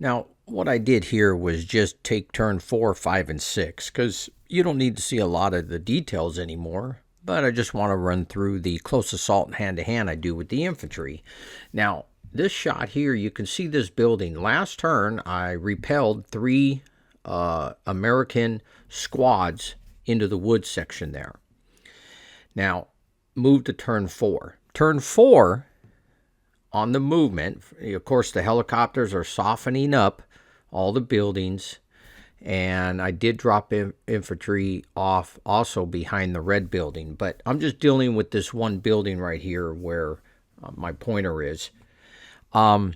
Now, what I did here was just take turn 4, 5, and 6, because you don't need to see a lot of the details anymore, but I just want to run through the close assault and hand-to-hand I do with the infantry. Now, this shot here, you can see this building. Last turn, I repelled 3 American squads into the woods section there. Now, move to turn 4. Turn 4, on the movement, of course, the helicopters are softening up all the buildings, and I did drop infantry off also behind the red building, but I'm just dealing with this one building right here where my pointer is. As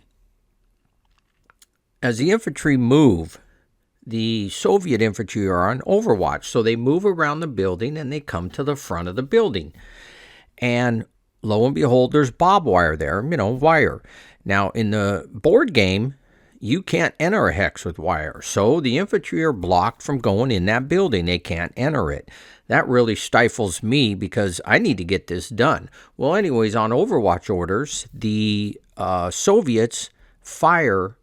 the infantry move, the Soviet infantry are on overwatch, so they move around the building and they come to the front of the building. And lo and behold, there's barbed wire there, wire. Now, in the board game, you can't enter a hex with wire, so the infantry are blocked from going in that building. They can't enter it. That really stifles me because I need to get this done. Well, anyways, on Overwatch orders, the Soviets fire.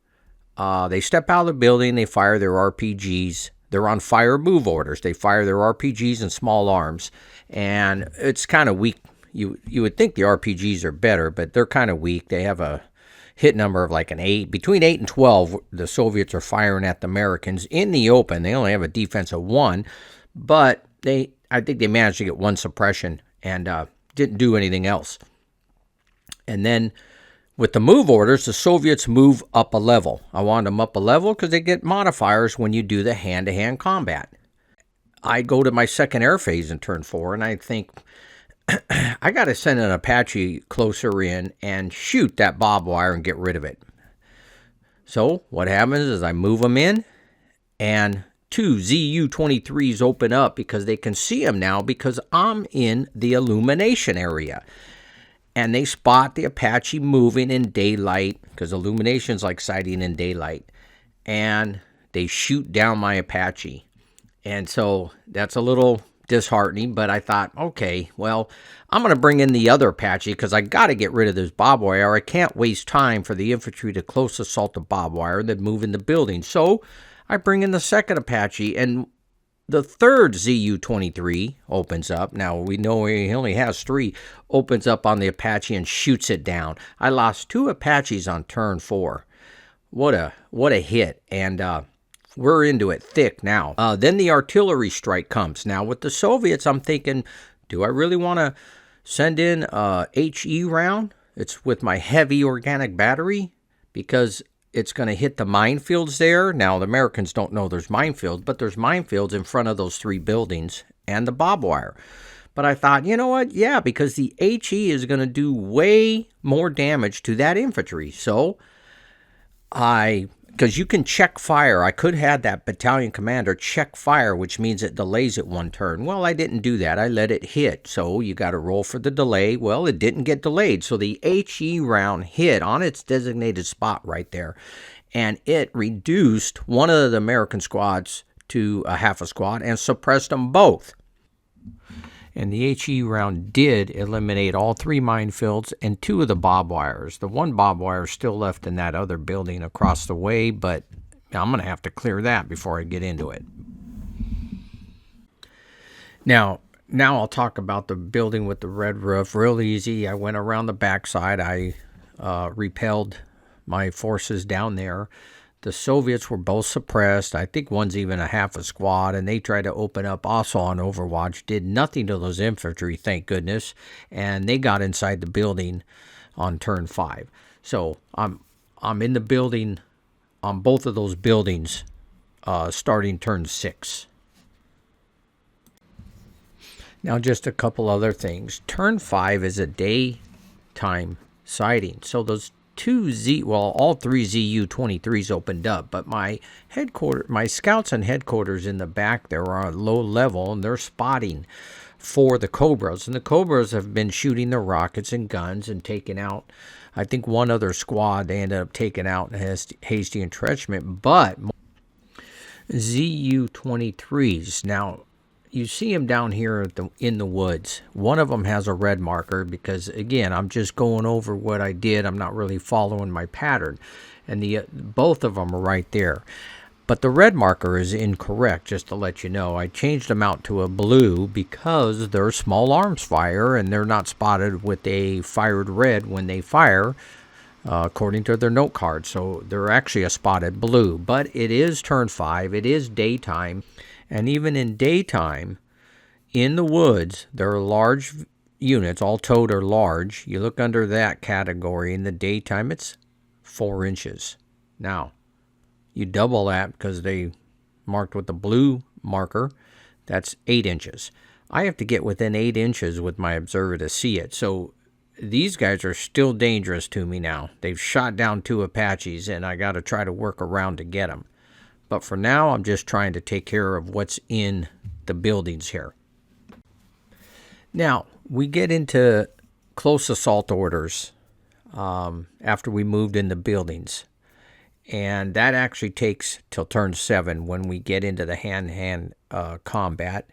They step out of the building, they fire their RPGs. They're on fire move orders. They fire their RPGs and small arms, and it's kind of weak. You would think the RPGs are better, but they're kind of weak. They have a hit number of like an 8. Between 8 and 12, the Soviets are firing at the Americans in the open. They only have a defense of 1, but I think they managed to get 1 suppression and didn't do anything else. And then with the move orders, the Soviets move up a level. I wanted them up a level because they get modifiers when you do the hand-to-hand combat. I go to my second air phase in turn 4, and I think I got to send an Apache closer in and shoot that barbed wire and get rid of it. So what happens is I move them in, and 2 ZU-23s open up because they can see them now because I'm in the illumination area. And they spot the Apache moving in daylight, because illumination's like sighting in daylight. And they shoot down my Apache. And so that's a little disheartening, but I thought, okay, well, I'm going to bring in the other Apache because I got to get rid of this barbed wire. I can't waste time for the infantry to close assault the barbed wire and then move in the building. So I bring in the second Apache, and the third ZU-23 opens up. Now, we know he only has 3. Opens up on the Apache and shoots it down. I lost 2 Apaches on turn 4. What a hit. And we're into it thick now. Then the artillery strike comes. Now, with the Soviets, I'm thinking, do I really want to send in a HE round? It's with my heavy organic battery because it's going to hit the minefields there. Now, the Americans don't know there's minefields, but there's minefields in front of those 3 buildings and the barbed wire. But I thought, you know what? Yeah, because the HE is going to do way more damage to that infantry. So because you can check fire. I could have that battalion commander check fire, which means it delays it 1 turn. Well, I didn't do that. I let it hit. So you got to roll for the delay. Well, it didn't get delayed. So the HE round hit on its designated spot right there. And it reduced one of the American squads to a half a squad and suppressed them both. And the HE round did eliminate all 3 minefields and 2 of the barbed wires. The 1 barbed wire is still left in that other building across the way, but I'm going to have to clear that before I get into it. Now I'll talk about the building with the red roof. Real easy. I went around the backside. I repelled my forces down there. The Soviets were both suppressed. I think one's even a half a squad, and they tried to open up also on Overwatch. Did nothing to those infantry, thank goodness, and they got inside the building on turn 5. So I'm in the building on both of those buildings starting turn 6. Now just a couple other things. Turn 5 is a daytime sighting, so those all 3 ZU-23s opened up, but my scouts and headquarters in the back there are at low level, and they're spotting for the Cobras. And the Cobras have been shooting their rockets and guns and taking out, I think, 1 other squad they ended up taking out in hasty entrenchment. But ZU-23s, now, you see them down here in the woods. One of them has a red marker because, again, I'm just going over what I did. I'm not really following my pattern. And both of them are right there. But the red marker is incorrect, just to let you know. I changed them out to a blue because they're small arms fire and they're not spotted with a fired red when they fire, according to their note card. So they're actually a spotted blue. But it is turn 5. It is daytime. And even in daytime, in the woods, there are large units. All toed are large. You look under that category. In the daytime, it's 4 inches. Now, you double that because they marked with the blue marker. That's 8 inches. I have to get within 8 inches with my observer to see it. So these guys are still dangerous to me now. They've shot down 2 Apaches, and I got to try to work around to get them. But for now, I'm just trying to take care of what's in the buildings here. Now, we get into close assault orders after we moved in the buildings. And that actually takes till turn 7 when we get into the hand-to-hand combat.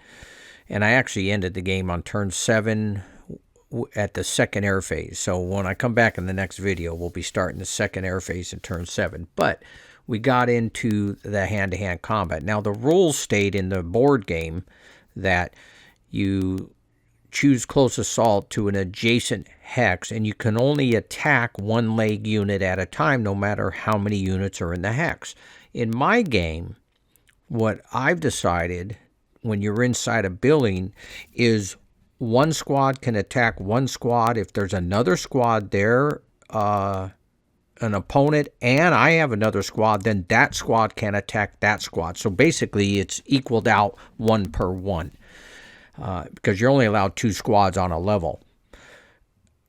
And I actually ended the game on turn 7 at the second air phase. So when I come back in the next video, we'll be starting the second air phase in turn 7. But we got into the hand-to-hand combat. Now, the rules state in the board game that you choose close assault to an adjacent hex, and you can only attack one leg unit at a time, no matter how many units are in the hex. In my game, what I've decided when you're inside a building is one squad can attack one squad. If there's another squad there, an opponent, and I have another squad, then that squad can attack that squad. So basically, it's equaled out 1 per 1. Because you're only allowed 2 squads on a level.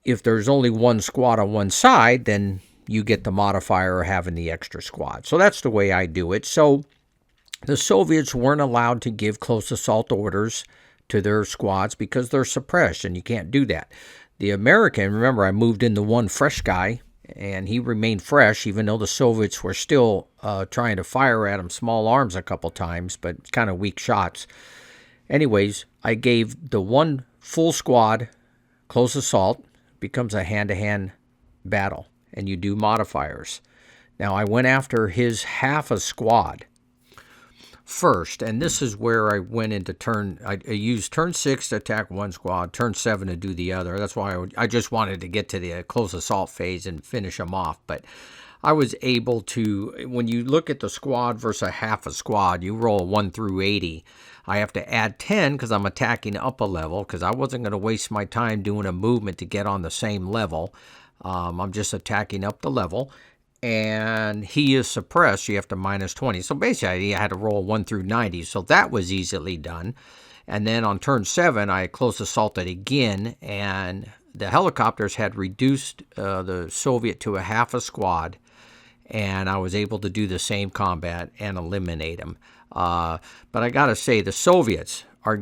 If there's only 1 squad on one side, then you get the modifier of having the extra squad. So that's the way I do it. So the Soviets weren't allowed to give close assault orders to their squads because they're suppressed, and you can't do that. The American, remember, I moved in the one fresh guy, and he remained fresh, even though the Soviets were still trying to fire at him small arms a couple times, but kind of weak shots. Anyways, I gave the one full squad close assault, becomes a hand-to-hand battle, and you do modifiers. Now, I went after his half a squad first, and this is where I went into I used turn 6 to attack one squad, turn 7 to do the other. That's why I just wanted to get to the close assault phase and finish them off, but I was able to, when you look at the squad versus a half a squad, you roll 1 through 80. I have to add 10 because I'm attacking up a level because I wasn't going to waste my time doing a movement to get on the same level. I'm just attacking up the level. And he is suppressed. You have to minus 20. So basically, I had to roll 1 through 90. So that was easily done. And then on turn 7, I close assaulted again. And the helicopters had reduced the Soviet to a half a squad. And I was able to do the same combat and eliminate him. But I got to say, the Soviets are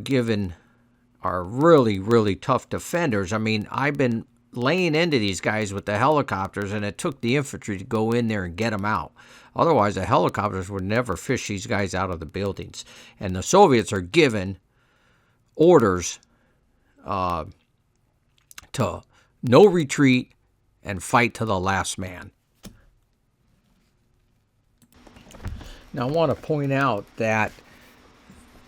really, really tough defenders. I mean, I've been laying into these guys with the helicopters, and it took the infantry to go in there and get them out. Otherwise, the helicopters would never fish these guys out of the buildings. And the Soviets are given orders to no retreat and fight to the last man. Now, I want to point out that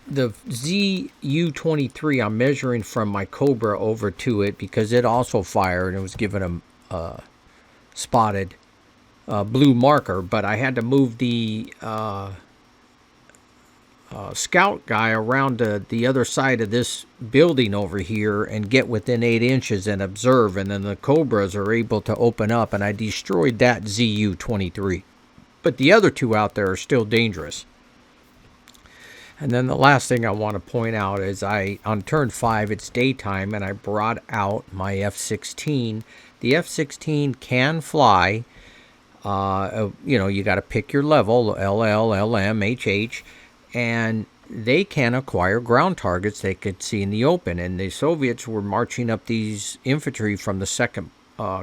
the ZU-23, I'm measuring from my Cobra over to it because it also fired and it was given a spotted blue marker, but I had to move the scout guy around to the other side of this building over here and get within 8 inches and observe, and then the Cobras are able to open up, and I destroyed that ZU-23. But the other 2 out there are still dangerous. And then the last thing I want to point out is on turn 5, it's daytime, and I brought out my F-16. The F-16 can fly. You got to pick your level, LL, LM, HH, and they can acquire ground targets they could see in the open. And the Soviets were marching up these infantry from the 2nd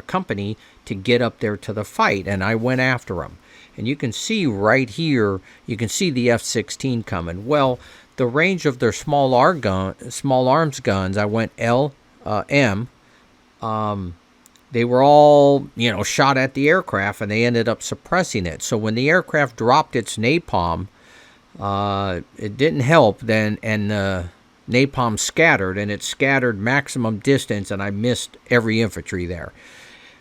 Company to get up there to the fight, and I went after them. And you can see right here, you can see the F-16 coming. Well, the range of their small arms guns, I went LM. They were all, shot at the aircraft, and they ended up suppressing it. So when the aircraft dropped its napalm, it didn't help then, and the napalm scattered, and it scattered maximum distance, and I missed every infantry there.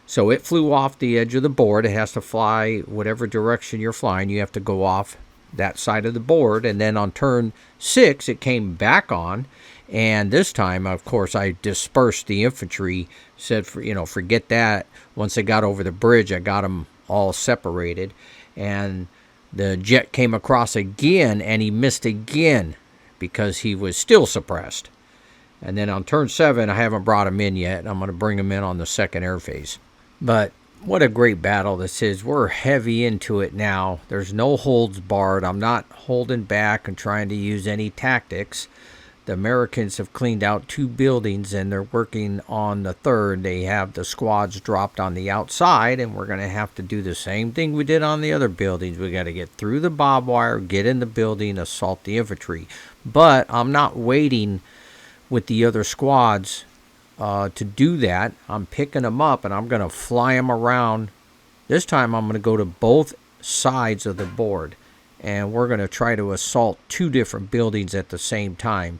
So it flew off the edge of the board. It has to fly whatever direction you're flying. You have to go off that side of the board, and then on turn 6, it came back on. And this time, of course, I dispersed the infantry, said, forget that. Once they got over the bridge, I got them all separated. And the jet came across again, and he missed again because he was still suppressed. And then on turn 7, I haven't brought him in yet. I'm going to bring him in on the second air phase. But what a great battle this is. We're heavy into it now. There's no holds barred. I'm not holding back and trying to use any tactics. The Americans have cleaned out 2 buildings, and they're working on the third. They have the squads dropped on the outside, and we're going to have to do the same thing we did on the other buildings. We got to get through the barbed wire, get in the building, assault the infantry. But I'm not waiting with the other squads to do that. I'm picking them up, and I'm going to fly them around. This time I'm going to go to both sides of the board, and we're going to try to assault 2 different buildings at the same time.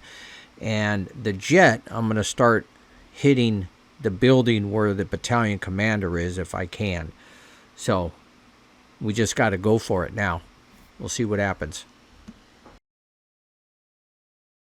And the jet, I'm going to start hitting the building where the battalion commander is if I can. So we just got to go for it now. We'll see what happens.